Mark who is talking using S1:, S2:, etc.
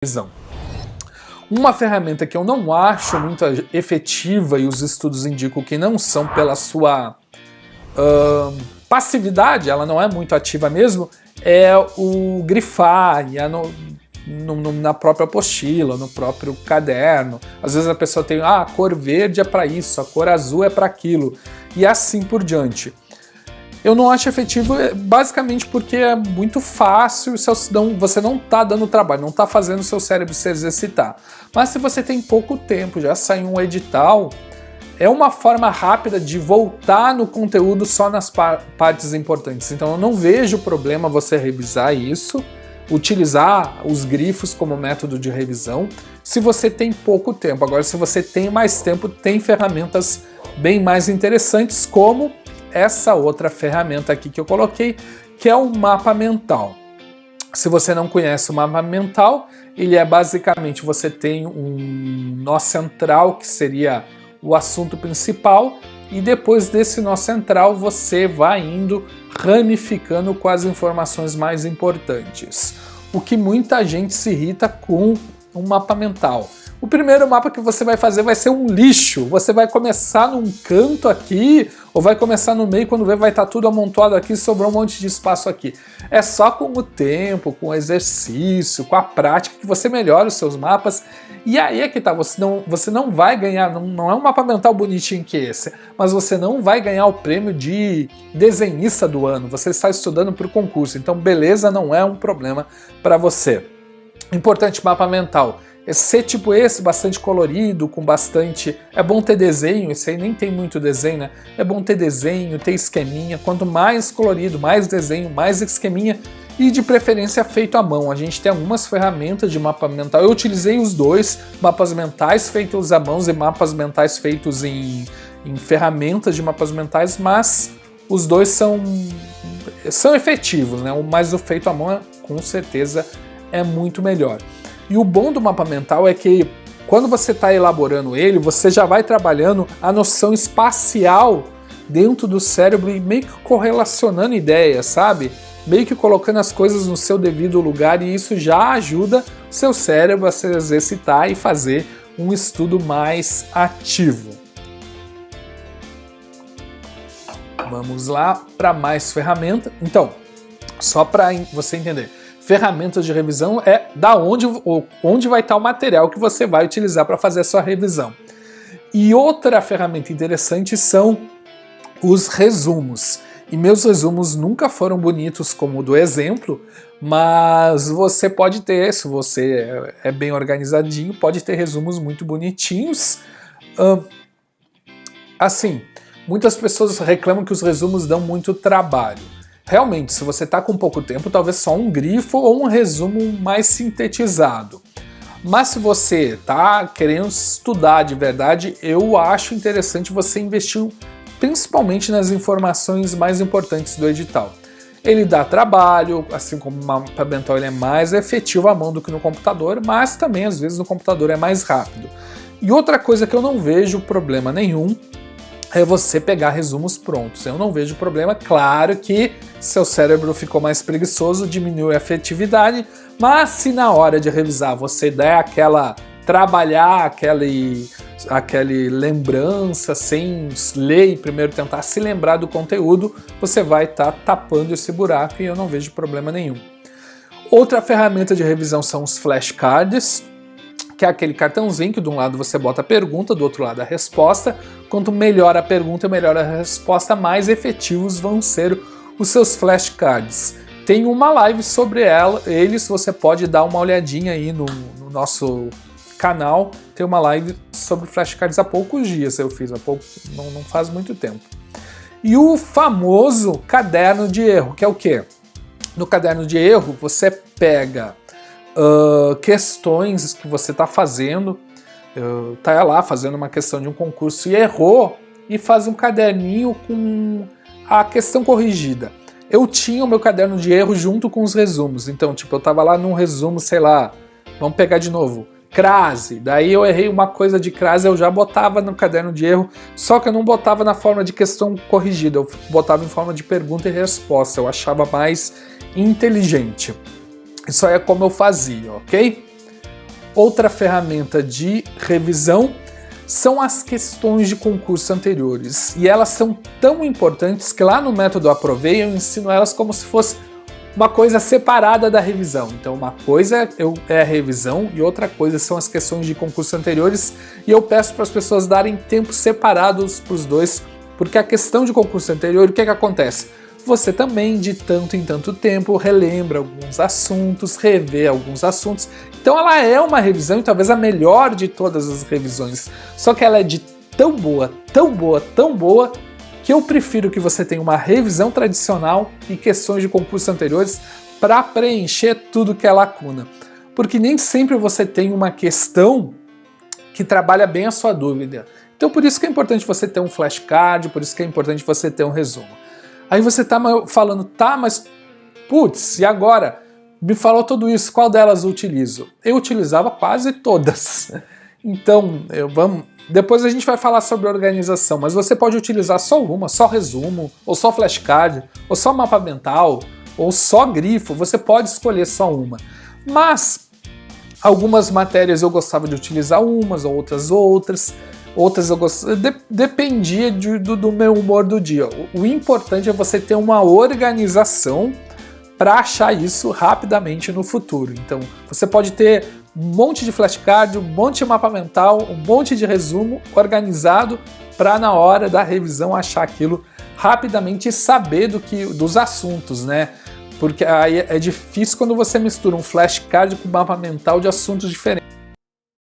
S1: revisão. Uma ferramenta que eu não acho muito efetiva, e os estudos indicam que não são pela sua passividade, ela não é muito ativa mesmo, é o grifar na própria apostila, no próprio caderno. Às vezes a pessoa tem, a cor verde é para isso, a cor azul é para aquilo, e assim por diante. Eu não acho efetivo basicamente porque é muito fácil, você não está dando trabalho, não está fazendo o seu cérebro se exercitar. Mas se você tem pouco tempo, já saiu um edital, é uma forma rápida de voltar no conteúdo só nas partes importantes. Então eu não vejo problema você revisar isso, utilizar os grifos como método de revisão, se você tem pouco tempo. Agora, se você tem mais tempo, tem ferramentas bem mais interessantes, como essa outra ferramenta aqui que eu coloquei, que é o mapa mental. Se você não conhece o mapa mental, ele é basicamente, você tem um nó central, que seria o assunto principal, e depois desse nó central você vai indo ramificando com as informações mais importantes. O que muita gente se irrita com um mapa mental. O primeiro mapa que você vai fazer vai ser um lixo. Você vai começar num canto aqui, ou vai começar no meio, quando vê vai estar tudo amontoado aqui, sobrou um monte de espaço aqui. É só com o tempo, com o exercício, com a prática, que você melhora os seus mapas. E aí é que tá, você não vai ganhar, não é um mapa mental bonitinho que esse, mas você não vai ganhar o prêmio de desenhista do ano. Você está estudando para o concurso, então beleza não é um problema para você. Importante, mapa mental. Ser tipo esse, bastante colorido, com bastante... É bom ter desenho, esse aí nem tem muito desenho, né? É bom ter desenho, ter esqueminha. Quanto mais colorido, mais desenho, mais esqueminha, e de preferência feito à mão. A gente tem algumas ferramentas de mapa mental. Eu utilizei os dois, mapas mentais feitos à mão e mapas mentais feitos em ferramentas de mapas mentais, mas os dois são efetivos, né? Mas o feito à mão, com certeza, é muito melhor. E o bom do mapa mental é que quando você está elaborando ele, você já vai trabalhando a noção espacial dentro do cérebro e meio que correlacionando ideias, sabe? Meio que colocando as coisas no seu devido lugar, e isso já ajuda o seu cérebro a se exercitar e fazer um estudo mais ativo. Vamos lá para mais ferramenta. Então, só para você entender. Ferramentas de revisão é onde vai estar o material que você vai utilizar para fazer a sua revisão. E outra ferramenta interessante são os resumos. E meus resumos nunca foram bonitos como o do exemplo, mas você pode ter, se você é bem organizadinho, pode ter resumos muito bonitinhos. Assim, muitas pessoas reclamam que os resumos dão muito trabalho. Realmente, se você está com pouco tempo, talvez só um grifo ou um resumo mais sintetizado. Mas se você está querendo estudar de verdade, eu acho interessante você investir principalmente nas informações mais importantes do edital. Ele dá trabalho, assim como o mapa mental, ele é mais efetivo à mão do que no computador, mas também às vezes no computador é mais rápido. E outra coisa que eu não vejo problema nenhum é você pegar resumos prontos. Eu não vejo problema, claro que seu cérebro ficou mais preguiçoso, diminui a efetividade, mas se na hora de revisar você der trabalhar aquela lembrança sem ler e primeiro tentar se lembrar do conteúdo, você vai estar tapando esse buraco, e eu não vejo problema nenhum. Outra ferramenta de revisão são os flashcards, que é aquele cartãozinho que de um lado você bota a pergunta, do outro lado a resposta. Quanto melhor a pergunta e melhor a resposta, mais efetivos vão ser os seus flashcards. Tem uma live sobre eles, você pode dar uma olhadinha aí no nosso canal. Tem uma live sobre flashcards há poucos dias, eu fiz, não faz muito tempo. E o famoso caderno de erro, que é o quê? No caderno de erro, você pega questões que você está fazendo, tá lá fazendo uma questão de um concurso e errou, e faz um caderninho com a questão corrigida. Eu tinha o meu caderno de erro junto com os resumos, então tipo, eu tava lá num resumo, sei lá, vamos pegar de novo, crase, daí eu errei uma coisa de crase, eu já botava no caderno de erro, só que eu não botava na forma de questão corrigida, eu botava em forma de pergunta e resposta, eu achava mais inteligente. Isso aí é como eu fazia, ok? Outra ferramenta de revisão são as questões de concurso anteriores. E elas são tão importantes que lá no método Aprovei eu ensino elas como se fosse uma coisa separada da revisão. Então uma coisa é a revisão e outra coisa são as questões de concurso anteriores, e eu peço para as pessoas darem tempos separados para os dois, porque a questão de concurso anterior, o que acontece? Você também, de tanto em tanto tempo, relembra alguns assuntos, revê alguns assuntos. Então ela é uma revisão e talvez a melhor de todas as revisões. Só que ela é de tão boa, tão boa, tão boa, que eu prefiro que você tenha uma revisão tradicional e questões de concurso anteriores para preencher tudo que é lacuna. Porque nem sempre você tem uma questão que trabalha bem a sua dúvida. Então por isso que é importante você ter um flashcard, por isso que é importante você ter um resumo. Aí você tá falando, tá, mas putz, e agora? Me falou tudo isso, qual delas eu utilizo? Eu utilizava quase todas. Então, depois a gente vai falar sobre organização, mas você pode utilizar só uma, só resumo, ou só flashcard, ou só mapa mental, ou só grifo, você pode escolher só uma. Mas algumas matérias eu gostava de utilizar umas, outras eu gostava, dependia do meu humor do dia. O importante é você ter uma organização para achar isso rapidamente no futuro. Então, você pode ter um monte de flashcard, um monte de mapa mental, um monte de resumo organizado para na hora da revisão achar aquilo rapidamente e saber dos assuntos, né? Porque aí é difícil quando você mistura um flashcard com mapa mental de assuntos diferentes.